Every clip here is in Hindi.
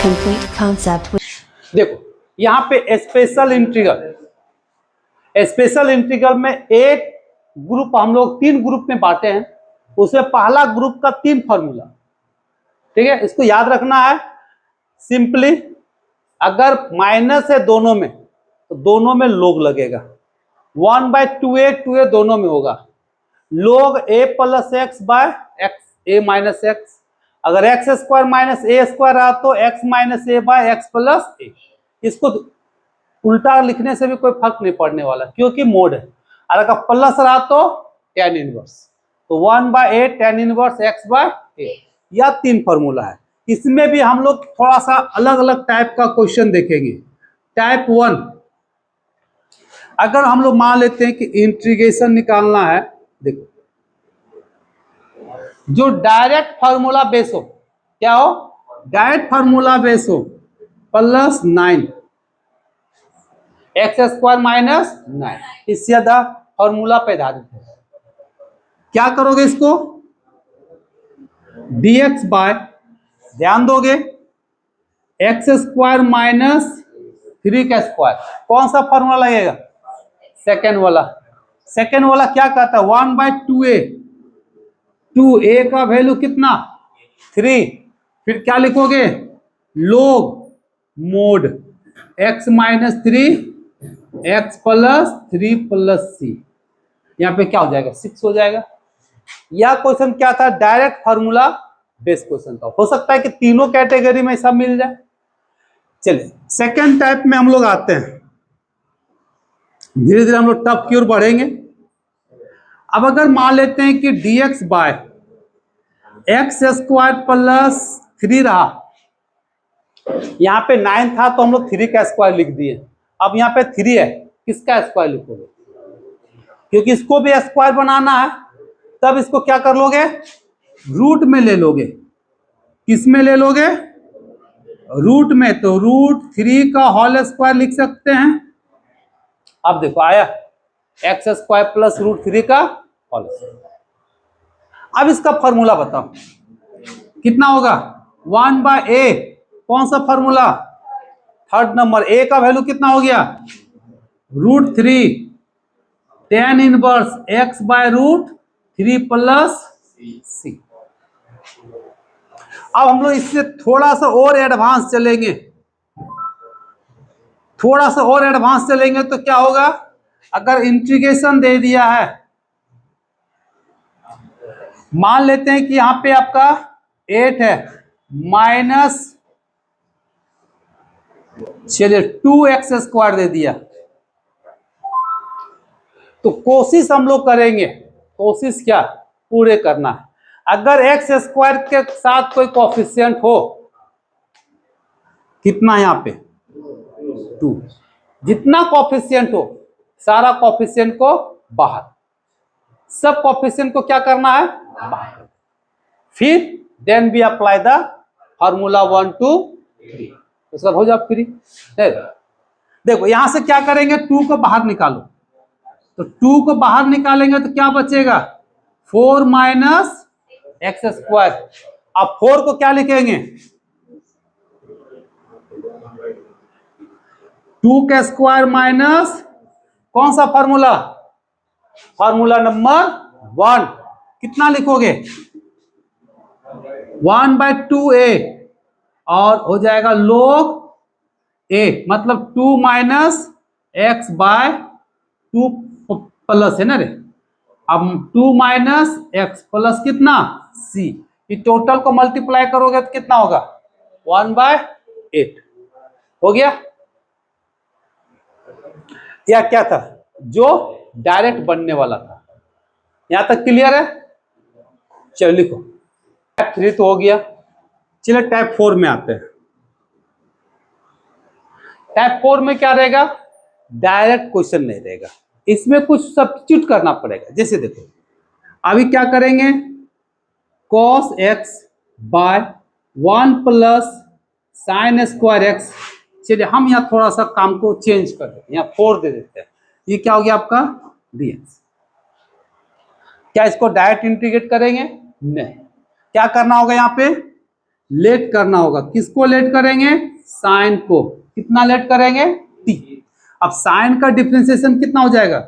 complete concept. देखो यहाँ पे स्पेशल इंटीग्रल में एक ग्रुप हम लोग 3 ग्रुप में बांटे हैं। उसमें पहला ग्रुप का 3 फॉर्मूला, ठीक है, इसको याद रखना है। सिंपली अगर माइनस है दोनों में तो दोनों में लोग लगेगा। 1/2a 2a दोनों में होगा। लोग a plus x by x a minus x. अगर x square minus a square रहा तो x minus a by x plus a. इसको उल्टा लिखने से भी कोई फर्क नहीं पड़ने वाला क्योंकि मोड है। और अगर प्लस रहा तो tan इनवर्स, तो 1/a tan inverse x by a. यह 3 फॉर्मूला है। इसमें भी हम लोग थोड़ा सा अलग अलग टाइप का क्वेश्चन देखेंगे। टाइप 1, अगर हम लोग मान लेते हैं कि इंटीग्रेशन निकालना है, देखो जो डायरेक्ट फार्मूला बेस हो, क्या हो, डायरेक्ट फार्मूला बेस हो, प्लस 9 एक्स स्क्वायर माइनस 9, इससे ज्यादा फॉर्मूला पे आधारित है। क्या करोगे, इसको dx बाय, ध्यान दोगे, एक्स स्क्वायर माइनस 3 का स्क्वायर, कौन सा फॉर्मूला लगेगा, सेकेंड वाला। सेकेंड वाला क्या कहता है, 1/2a, 2a का वैल्यू कितना 3, फिर क्या लिखोगे, log mod x minus 3 x plus 3 plus C, यहाँ पे क्या हो जाएगा 6 हो जाएगा। यह क्वेश्चन क्या था, डायरेक्ट फार्मूला बेस्ड क्वेश्चन था। हो सकता है कि तीनों कैटेगरी में सब मिल जाए। चलिए सेकंड टाइप में हम लोग आते हैं। धीरे धीरे हम लोग टफ की ओर बढ़ेंगे। अब अगर मान लेते हैं कि dx by x square plus 3 रहा, यहाँ पे 9 था तो हम लोग 3 का स्क्वायर लिख दिए। अब यहाँ पे 3 है, किसका स्क्वायर लिखोगे, क्योंकि इसको भी स्क्वायर बनाना है। तब इसको क्या कर लोगे, रूट में ले लोगे। किस में ले लोगे, रूट में, तो √3 का होल स्क्वायर लिख सकते हैं। अब देखो आया एक्स स्क्वायर प्लस √3 का होल स्क्वायर। अब इसका फॉर्मूला बताओ कितना होगा, 1/a, कौन सा फॉर्मूला, थर्ड नंबर, a का वैल्यू कितना हो गया, √3 tan inverse x by √3 plus C. अब हम लोग इससे थोड़ा सा और एडवांस चलेंगे, तो क्या होगा, अगर इंटीग्रेशन दे दिया है, मान लेते हैं कि यहां पे आपका 8 है, माइनस, चलिए 2x स्क्वायर दे दिया, तो कोशिश हम लोग करेंगे, कोशिश क्या पूरे करना है। अगर एक्स स्क्वायर के साथ कोई कोफिशिएंट हो, कितना यहां पे 2, जितना कोफिशिएंट हो सारा कोफिशिएंट को बाहर, सब कोफिशिएंट को क्या करना है बाहर। फिर then we apply the formula 1 2 3, उसका हो जाए फ्री। देखो यहां से क्या करेंगे, 2 को बाहर निकालो, तो 2 को बाहर निकालेंगे तो क्या बचेगा, 4 माइनस एक्स स्क्वायर। अब 4 को क्या लिखेंगे, 2 का स्क्वायर माइनस कौन सा फॉर्मूला, फॉर्मूला नंबर 1, कितना लिखोगे 1/2a, और हो जाएगा log a, मतलब 2 माइनस एक्स बाय 2 प्लस है ना रे, अब 2 माइनस एक्स प्लस कितना c, ये टोटल को मल्टीप्लाई करोगे तो कितना होगा 1/8 हो गया। या क्या था, जो डायरेक्ट बनने वाला था। यहां तक क्लियर है, चलो लिखो, टाइप 3 तो हो गया। चलिए टाइप 4 में आते हैं। टाइप 4 में क्या रहेगा, डायरेक्ट क्वेश्चन नहीं रहेगा, इसमें कुछ सब्स्टिट्यूट करना पड़ेगा। जैसे देखो अभी क्या करेंगे, cos x by 1 plus sine square x. चलिए हम यहाँ थोड़ा सा काम को चेंज कर देते हैं, यहाँ 4 दे देते हैं। ये क्या हो गया आपका dx। क्या इसको डायरेक्ट इंटीग्रेट करेंगे, नहीं, क्या करना होगा, यहाँ पे लेट करना होगा। किसको लेट करेंगे? साइन को। कितना लेट करेंगे? t। अब साइन का डिफरेंशिएशन कितना हो जाएगा?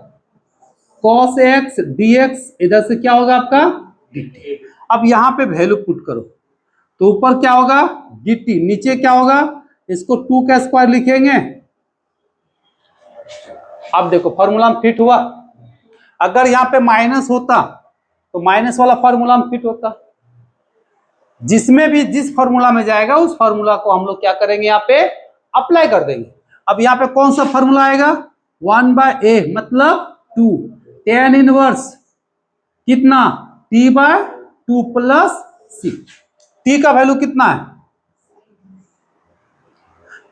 cos x dx, इधर से क्या होगा आपका? dt। अब यहां पे वैल्यू पुट करो तो ऊपर क्या होगा? dt, नीचे क्या होगा? इसको 2 का स्क्वायर लिखेंगे। अब देखो फॉर्मूला में फिट हुआ। अगर यहाँ पे माइनस होता तो माइनस वाला फॉर्मूला में फिट होता। जिसमें भी जिस फॉर्मूला में जाएगा उस फॉर्मूला को हम लोग क्या करेंगे? यहाँ पे अप्लाई कर देंगे। अब यहाँ पे कौन सा फॉर्मूला आएगा? 1/a मतलब 2 tan इनवर्स कितना? t/2 plus c। t का वैल्यू कितना है?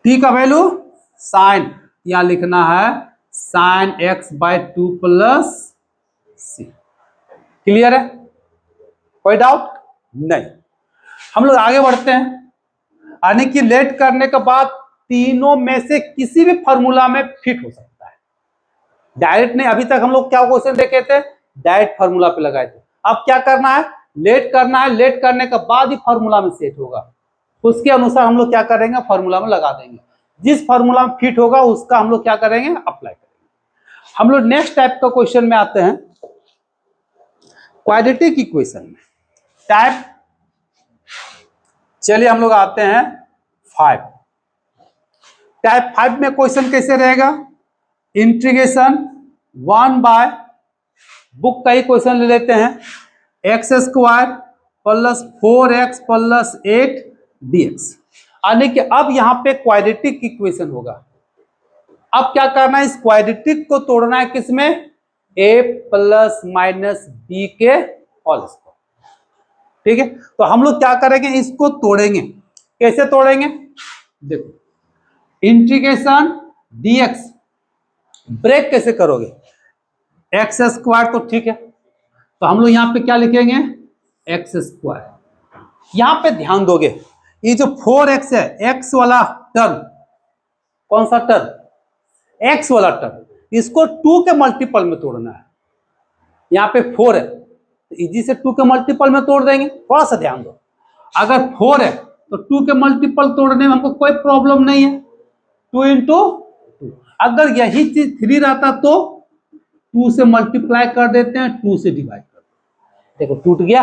t का वैल्यू साइन, यहां लिखना है sign x/2 plus c। Clear है? कोई डाउट नहीं। हम लोग आगे बढ़ते हैं। यानी कि लेट करने के बाद तीनों में से किसी भी फॉर्मूला में फिट हो सकता है। डायरेक्ट नहीं, अभी तक हम लोग क्या क्वेश्चन देखे थे? डायरेक्ट फॉर्मूला पे लगाए थे। अब क्या करना है? लेट करना है। लेट करने के बाद ही फॉर्मूला में सेट होगा। उसके अनुसार हम लोग क्या करेंगे? फॉर्मूला में लगा देंगे। जिस फॉर्मूला में फिट होगा उसका हम लोग क्या करेंगे? अप्लाई करेंगे। हम लोग नेक्स्ट टाइप का क्वेश्चन में आते हैं, क्वाड्रेटिक इक्वेशन में। टाइप, चलिए हम लोग आते हैं 5। टाइप 5 में क्वेश्चन कैसे रहेगा? इंटीग्रेशन 1 बाय, बुक का ही क्वेश्चन ले लेते हैं, x² plus 4x plus 8 dx। यानी कि अब यहां पे क्वाड्रेटिक इक्वेशन होगा। अब क्या करना है? इस क्वाड्रेटिक को तोड़ना है किसमें? a प्लस माइनस b के होल स्क्वायर। ठीक है, तो हम लोग क्या करेंगे? इसको तोड़ेंगे। कैसे तोड़ेंगे? देखो, इंटीग्रेशन dx ब्रेक कैसे करोगे? x² तो ठीक है, तो हम लोग यहां पे क्या लिखेंगे? x²। यहां पे ध्यान दोगे, ये जो 4x है, x वाला टर्म, कौन सा टर्म? x वाला टर्म, इसको 2 के मल्टीपल में तोड़ना है। यहां पे 4 है तो इजी से 2 के मल्टीपल में तोड़ देंगे। थोड़ा सा ध्यान दो, अगर 4 है तो 2 के मल्टीपल तोड़ने में हमको कोई प्रॉब्लम नहीं है। 2 इंटू 2। अगर यही चीज 3 रहता तो 2 से मल्टीप्लाई कर देते हैं, 2 से डिवाइड कर देते हैं। देखो टूट गया।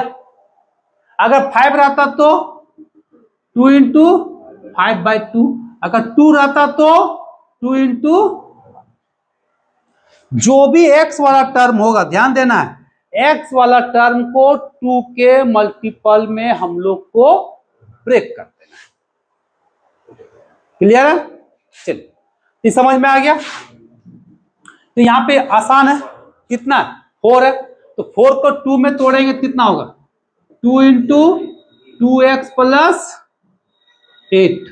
अगर 5 रहता तो 2 इंटू 5/2। अगर 2 रहता तो 2 इंटू, जो भी x वाला टर्म होगा, ध्यान देना है, x वाला टर्म को 2 के मल्टीपल में हम लोग को ब्रेक कर देना है। क्लियर है? चलिए, ये समझ में आ गया। तो यहां पे आसान है। कितना? 4 है, तो 4 को 2 में तोड़ेंगे कितना होगा? 2 इंटू 2x प्लस 8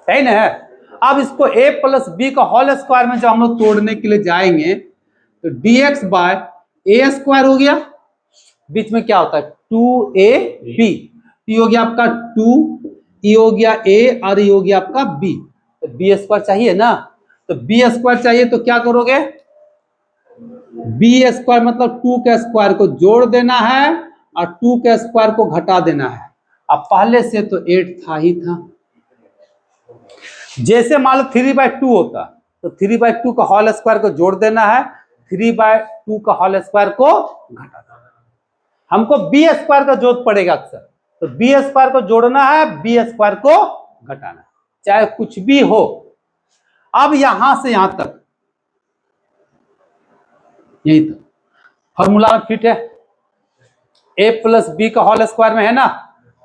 है ना? अब इसको a प्लस बी का होल स्क्वायर में जब हम लोग तोड़ने के लिए जाएंगे तो dx बाय a² हो गया। बीच में क्या होता है? 2ab। ये हो गया आपका 2, ये हो गया a और ये हो गया आपका b। तो b² चाहिए ना, तो b² चाहिए तो क्या करोगे? b² मतलब 2 के स्क्वायर को जोड़ देना है और 2 के स्क्वायर को घटा देना है। अब पहले से तो 8 था ही था। जैसे मान लो 3/2 होता तो 3/2 का होल स्क्वायर को जोड़ देना है, 3/2 का होल स्क्वायर को घटा देना है। हमको b² का जोड़ पड़ेगा अक्सर, तो b² को जोड़ना है, b² को घटाना है, चाहे कुछ भी हो। अब यहां से यहां तक, यही तक फॉर्मूला फिट है। a प्लस बी का होल स्क्वायर में है ना,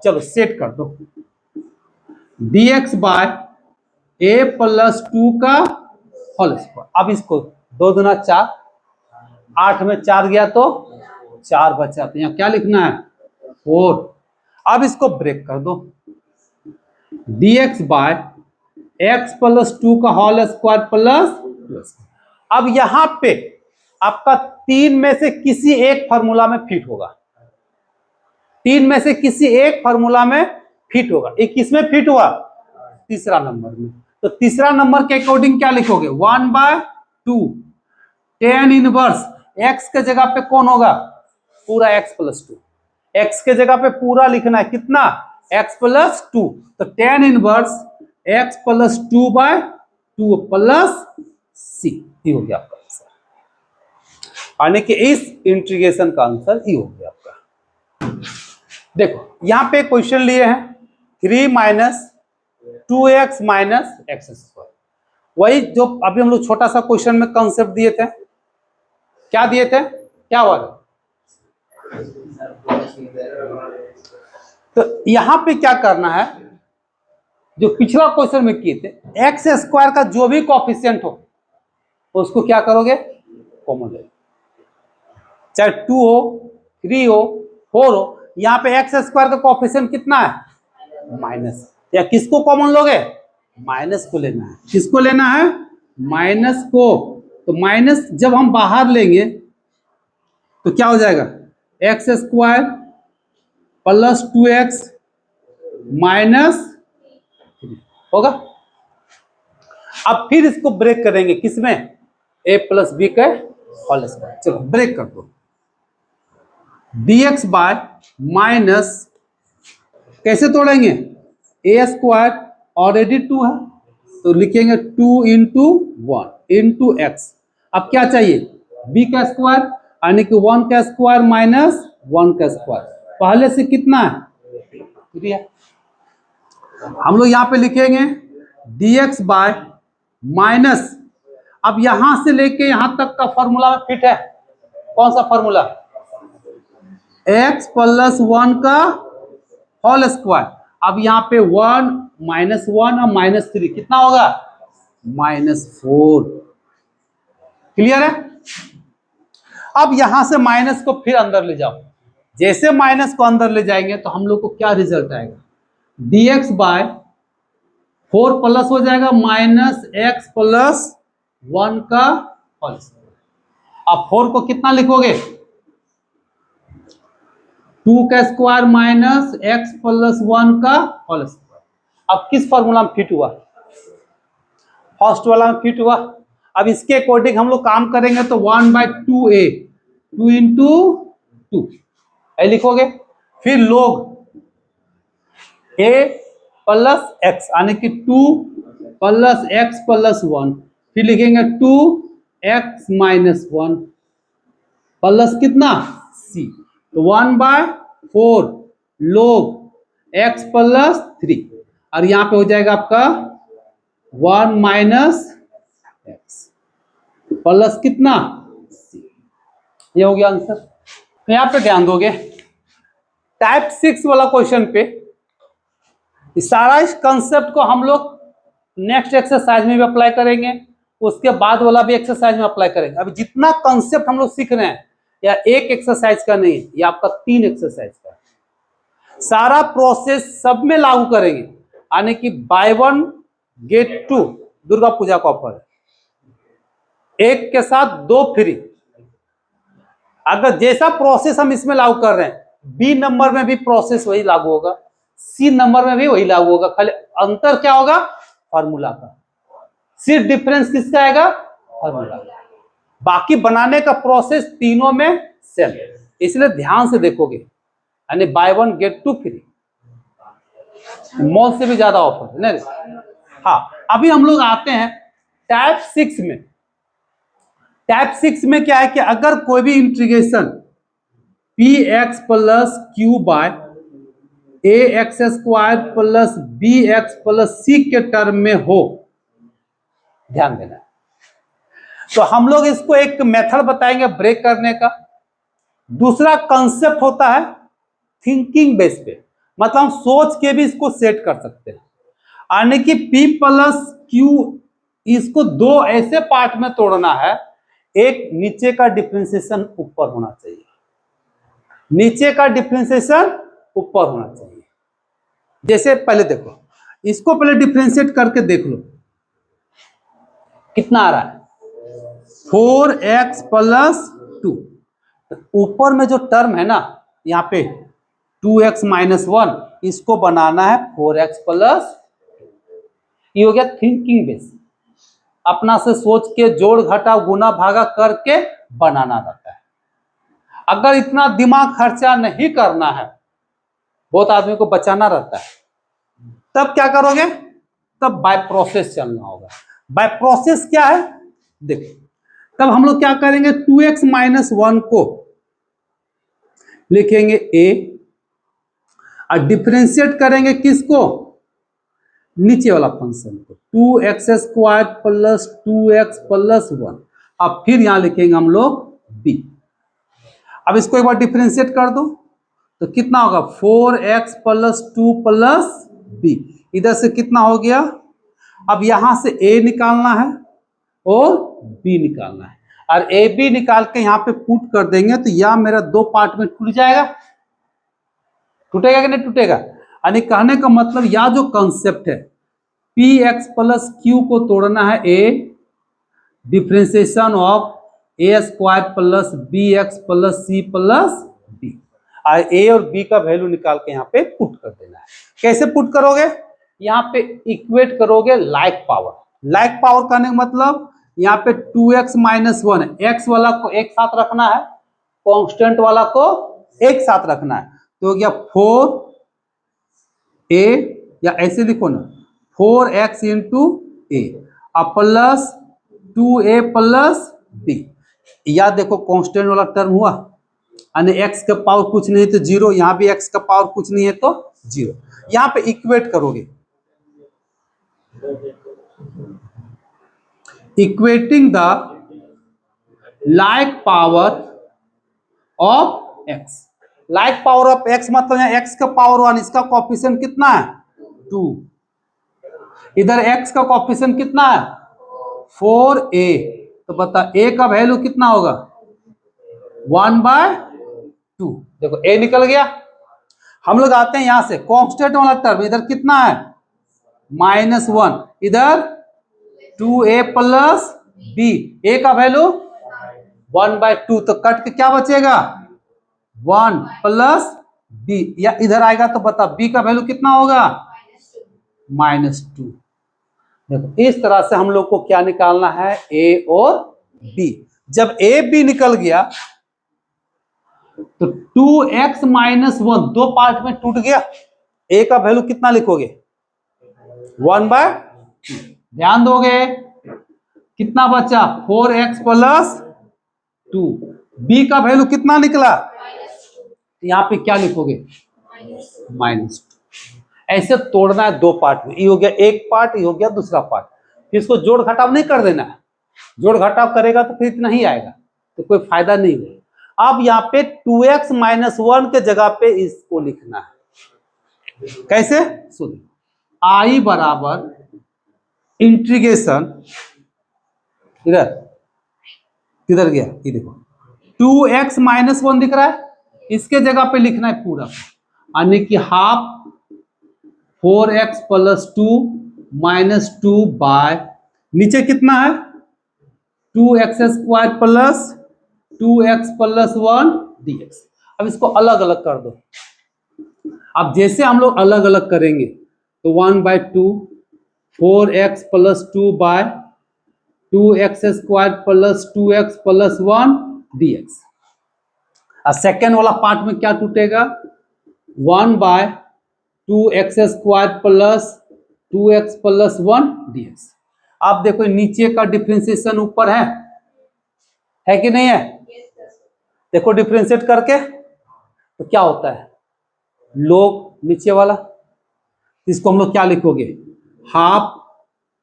चलो सेट कर दो। dx बाय a प्लस 2 का होल स्क्वायर। अब इसको 2 दूना 4, 8 में 4 गया तो 4 बचा, तो यहां क्या लिखना है? 4। अब इसको ब्रेक कर दो। dx बाय x प्लस 2 का होल स्क्वायर प्लस। अब यहां पे आपका 3 में से किसी एक फॉर्मूला में फिट होगा। 3 में से किसी एक फॉर्मूला में फिट होगा। ये किस में फिट हुआ? तीसरा नंबर में। तो तीसरा नंबर के अकॉर्डिंग क्या लिखोगे? 1/2 tan इनवर्स x के जगह पे कौन होगा? पूरा x प्लस 2। x के जगह पे पूरा लिखना है, कितना, x प्लस 2, तो tan inverse x plus 2/2 plus c, ये हो गया आपका आंसर। यानी कि इस इंटीग्रेशन का आंसर ये हो गया आपका। देखो यहां पे क्वेश्चन लिए हैं 3 minus 2x minus x square, वही जो अभी हम लोग छोटा सा क्वेश्चन में कंसेप्ट दिए थे, क्या दिए थे, क्या हुआ था? तो यहां पे क्या करना है, जो पिछला क्वेश्चन में किए थे, एक्स स्क्वायर का जो भी कोएफिशिएंट हो उसको क्या करोगे, कॉमन ले, चाहे 2 हो, 3 हो, 4 हो। यहां पे एक्स स्क्वायर का कोएफिशिएंट कितना है, माइनस, या किसको कॉमन लोगे, माइनस को लेना है। किसको लेना है, माइनस को। तो माइनस जब हम बाहर लेंगे तो क्या हो जाएगा, x square plus 2x minus होगा। अब फिर इसको ब्रेक करेंगे किसमें, a प्लस बी के होल स्क्वायर। चलो ब्रेक कर दो, dx बाय माइनस, कैसे तोड़ेंगे, a स्क्वायर ऑलरेडी 2 है तो लिखेंगे 2 इंटू 1 इंटू एक्स। अब क्या चाहिए, b का स्क्वायर, यानी कि 1 का स्क्वायर माइनस 1 का स्क्वायर, पहले से कितना है 3 है। हम लोग यहां पे लिखेंगे dx बाय माइनस, अब यहां से लेके यहां तक का फॉर्मूला फिट है, कौन सा फॉर्मूला, x प्लस 1 का होल स्क्वायर। अब यहां पे 1 माइनस 1 और माइनस 3 कितना होगा, -4। क्लियर है। अब यहां से माइनस को फिर अंदर ले जाओ, जैसे माइनस को अंदर ले जाएंगे तो हम लोग को क्या रिजल्ट आएगा, dx बाय 4 प्लस हो जाएगा माइनस एक्स प्लस 1 का होल स्क्वायर। अब 4 को कितना लिखोगे, 2 का स्क्वायर माइनस एक्स प्लस 1 का होल स्क्वायर। अब किस फॉर्मूला में फिट हुआ, फर्स्ट वाला में फिट हुआ। अब इसके अकॉर्डिंग हम लोग काम करेंगे तो 1/2a, 2 इंटू 2 लिखोगे, फिर लोग a प्लस एक्स, यानी कि 2 प्लस एक्स प्लस 1, फिर लिखेंगे 2x माइनस 1 प्लस कितना c, तो 1/4 लोग x प्लस 3, और यहां पे हो जाएगा आपका 1 माइनस एक्स प्लस कितना c, ये हो गया आंसर। तो यहां पे ध्यान दोगे टाइप 6 वाला क्वेश्चन पे, इस सारा इस कंसेप्ट को हम लोग नेक्स्ट एक्सरसाइज में भी अप्लाई करेंगे, उसके बाद वाला भी एक्सरसाइज में अप्लाई करेंगे। अभी जितना कंसेप्ट हम लोग सीख रहे हैं या एक एक्सरसाइज का नहीं है, ये आपका 3 एक्सरसाइज का है। सारा प्रोसेस सब में लागू करेंगे, यानी कि बाय 1 गेट 2 दुर्गा पूजा का ऑफर है, एक के साथ 2 फ्री। अगर जैसा प्रोसेस हम इसमें लागू कर रहे हैं, बी नंबर में भी प्रोसेस वही लागू होगा, सी नंबर में भी वही लागू होगा, खाली अंतर क्या होगा, फॉर्मूला का। सिर्फ डिफरेंस किसका आएगा, फॉर्मूला। बाकी बनाने का प्रोसेस तीनों में सेम, इसलिए ध्यान से देखोगे, यानी बाय 1 गेट 2 फ्री, मॉल से भी ज्यादा ऑफर है ना। हाँ, अभी हम लोग आते हैं टाइप 6 में। टाइप 6 में क्या है कि अगर कोई भी integration px plus q by ax square plus bx plus c के टर्म में हो, ध्यान देना। तो हम लोग इसको एक मेथड बताएंगे ब्रेक करने का। दूसरा कंसेप्ट होता है थिंकिंग बेस पे, मतलब हम सोच के भी इसको सेट कर सकते हैं, यानी कि p प्लस क्यू, इसको 2 ऐसे पार्ट में तोड़ना है, एक नीचे का डिफरेंशिएशन ऊपर होना चाहिए, नीचे का डिफरेंशिएशन ऊपर होना चाहिए। जैसे पहले देखो, इसको पहले डिफरेंशिएट करके देख लो कितना आ रहा है, 4x प्लस 2। ऊपर में जो टर्म है ना, यहाँ पे 2x माइनस 1, इसको बनाना है 4x प्लस, ये हो गया थिंकिंग बेस। अपना से सोच के जोड़ घटाव गुना भागा करके बनाना रहता है। अगर इतना दिमाग खर्चा नहीं करना है, बहुत आदमी को बचाना रहता है, तब क्या करोगे? तब बाय प्रोसेस चलना होगा। बाय प्रोसेस क्या है देखो, तब हम लोग क्या करेंगे, 2x माइनस 1 को लिखेंगे a और डिफरेंशिएट करेंगे किसको? नीचे वाला फंक्शन को, 2x square plus 2x plus 1। अब फिर यहां लिखेंगे हम लोग b। अब इसको एक बार डिफरेंशिएट कर दो तो कितना होगा? 4x plus 2 plus b। इधर से कितना हो गया? अब यहां से a निकालना है और b निकालना है, और ए बी निकाल के यहां पे पुट कर देंगे तो यह मेरा दो पार्ट में टूट जाएगा। टूटेगा कि नहीं टूटेगा? यानी कहने का मतलब यह जो कंसेप्ट है पी एक्स प्लस क्यू को तोड़ना है A differentiation of A square plus B X plus C plus B, और ए और बी का वैल्यू निकाल के यहाँ पे पुट कर देना है। कैसे पुट करोगे? यहाँ पे इक्वेट करोगे लाइक पावर। लाइक पावर करने का मतलब यहाँ पे 2x माइनस 1 है, एक्स वाला को एक साथ रखना है, कांस्टेंट वाला को एक साथ रखना है, तो हो गया 4a, या ऐसे लिखो ना 4x इंटू ए प्लस 2a प्लस b। या देखो कांस्टेंट वाला टर्म हुआ, यानी x का पावर कुछ नहीं तो 0, यहाँ भी x का पावर कुछ नहीं है तो 0। यहाँ पे इक्वेट करोगे, equating the like power of x। Like power of x मतलब यहाँ x का पावर 1, इसका कोएफिशिएंट कितना है? 2। इधर x का कोएफिशिएंट कितना है? 4a। तो बता a का वैल्यू कितना होगा? 1/2। देखो a निकल गया। हम लोग आते हैं यहां से कांस्टेंट वाला टर्म, इधर कितना है? -1, इधर 2a प्लस b, a का वैल्यू 1/2, तो कट के क्या बचेगा? 1 प्लस b, या इधर आएगा तो बता b का वैल्यू कितना होगा? -2। देखो इस तरह से हम लोग को क्या निकालना है? a और b। जब a b निकल गया तो 2x माइनस 1 दो पार्ट में टूट गया। a का वैल्यू कितना लिखोगे? 1/2। ध्यान दोगे कितना बचा? 4x plus 2। b का वैल्यू कितना निकला? यहां पे क्या लिखोगे? -2। ऐसे तोड़ना है दो पार्ट में, ये हो गया एक पार्ट, ये हो गया दूसरा पार्ट। फिर इसको जोड़ घटाव नहीं कर देना है, जोड़ घटाव करेगा तो फिर इतना ही आएगा, तो कोई फायदा नहीं है। अब यहाँ पे 2x माइनस 1 के जगह पे इसको लिखना है। कैसे? सुनिए, i बराबर इंटीग्रेशन, इधर किधर गया? ये देखो 2x माइनस 1 दिख रहा है, इसके जगह पे लिखना है पूरा, यानी कि half 4x plus 2 minus 2 bye नीचे कितना है? 2x square plus 2x plus 1 dx। अब इसको अलग अलग कर दो। अब जैसे हम लोग अलग अलग करेंगे तो 1/2 4x plus 2 by 2x square plus 2x plus 1 dx। और सेकेंड वाला पार्ट में क्या टूटेगा? 1/2x square plus 2x plus 1 dx। आप देखो नीचे का डिफरेंशिएशन ऊपर है कि नहीं है? देखो डिफरेंशिएट करके तो क्या होता है? log नीचे वाला, इसको हम लोग क्या लिखोगे? Half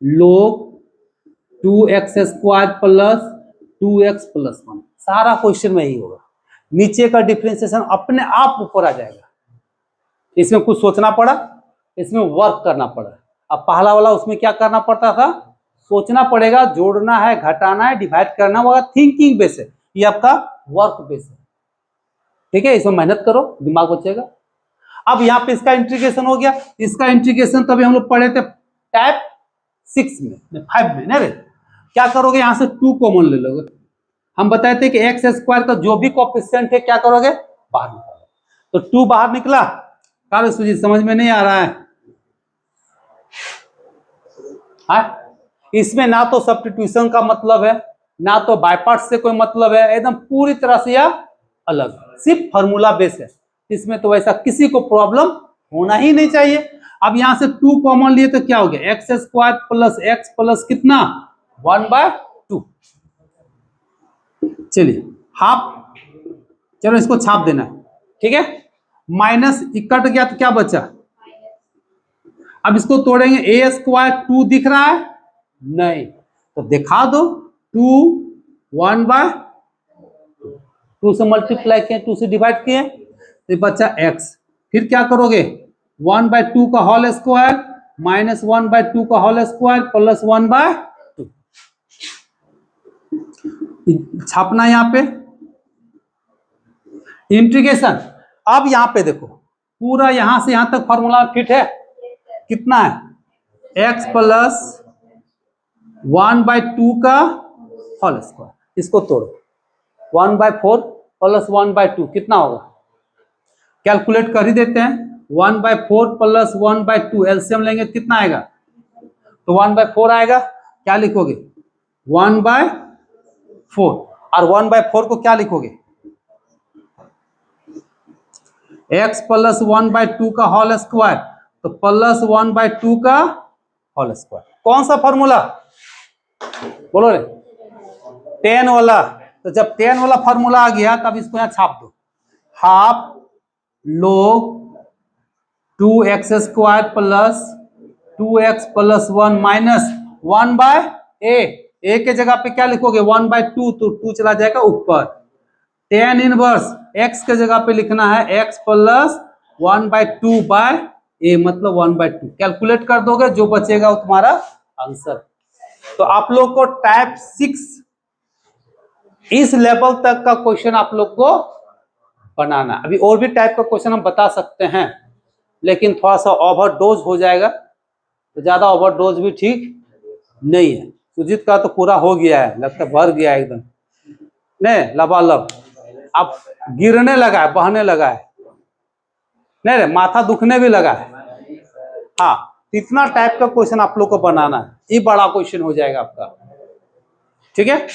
log 2x square plus 2x plus 1। सारा क्वेश्चन में यही होगा, नीचे का डिफरेंशिएशन अपने आप ऊपर आ जाएगा। इसमें कुछ सोचना पड़ा, इसमें वर्क करना पड़ा। अब पहला वाला उसमें क्या करना पड़ता था? सोचना पड़ेगा, जोड़ना है, घटाना है, डिवाइड करना होगा। थिंकिंग बेस है, ये आपका वर्क बेस है। ठीक है, इसमें मेहनत करो, दिमाग बचेगा। अब यहाँ पे इसका इंटीग्रेशन हो गया। इसका इंटीग्रेशन तभी हम लोग पढ़े थे टाइप 6 में, 5 में नहीं। क्या करोगे? यहां से 2 कॉमन ले लोगे। हम बताए थे कि एक्स स्क्वायर का जो भी कोएफिशिएंट है क्या करोगे? बाहर निकालो। तो 2 बाहर निकला। कार्य सूची समझ में नहीं आ रहा है? इसमें ना तो सब्स्टिट्यूशन का मतलब है, ना तो बाय पार्ट्स से कोई मतलब है, एकदम पूरी तरह से यह अलग है। सिर्फ फॉर्मूला बेस है, इसमें तो वैसा किसी को प्रॉब्लम होना ही नहीं चाहिए। अब यहां से 2 कॉमन लिए तो क्या हो गया, x square plus x plus कितना 1/2। चलिए हाफ, चलो इसको छाप देना है, ठीक है। माइनस कट गया तो क्या बचा, अब इसको तोड़ेंगे, ए स्क्वायर 2 दिख रहा है नहीं, तो दिखा दो 2 1/2 से मल्टीप्लाई किए, 2 से डिवाइड किए तो बचा x। फिर क्या करोगे 1/2 का होल स्क्वायर माइनस 1/2 का होल स्क्वायर प्लस 1/2 छापना यहां पे इंटीग्रेशन। अब यहां पे देखो पूरा यहां से यहां तक फॉर्मूला फिट है, कितना है x प्लस 1/2 का होल स्क्वायर, इसको तोड़ो 1/4 प्लस 1/2 कितना होगा, कैलकुलेट कर ही देते हैं, 1/4 प्लस 1/2 एलसीएम लेंगे कितना आएगा, तो 1/4 आएगा। क्या लिखोगे 1/4 और 1/4 को क्या लिखोगे x प्लस 1/2 का होल स्क्वायर, तो प्लस 1/2 का होल स्क्वायर। कौन सा फॉर्मूला बोलो रे, 10 वाला। तो जब 10 वाला फॉर्मूला आ गया तब इसको यहां छाप दो, half log 2x square plus 2x plus 1 minus 1/a, a के जगह पे क्या लिखोगे 1/2, तो 2 चला जाएगा ऊपर, 10 इनवर्स x के जगह पे लिखना है x प्लस 1/2/a मतलब 1/2, कैलकुलेट कर दोगे जो बचेगा वो तुम्हारा आंसर। तो आप लोग को टाइप 6 इस लेवल तक का क्वेश्चन आप लोग को बनाना। अभी और भी टाइप का क्वेश्चन हम बता सकते हैं, लेकिन थोड़ा सा ओवरडोज हो जाएगा, तो ज्यादा ओवरडोज भी ठीक नहीं है। सुजीत का तो पूरा हो गया है, लगता है भर गया है एकदम, नहीं लबालब, अब गिरने लगा है, बहने लगा है, नहीं रे माथा दुखने भी लगा है। हाँ, इतना टाइप का क्वेश्चन आप लोग को बनाना है, ये बड़ा क्वेश्चन हो जाएगा आपका, ठीक है।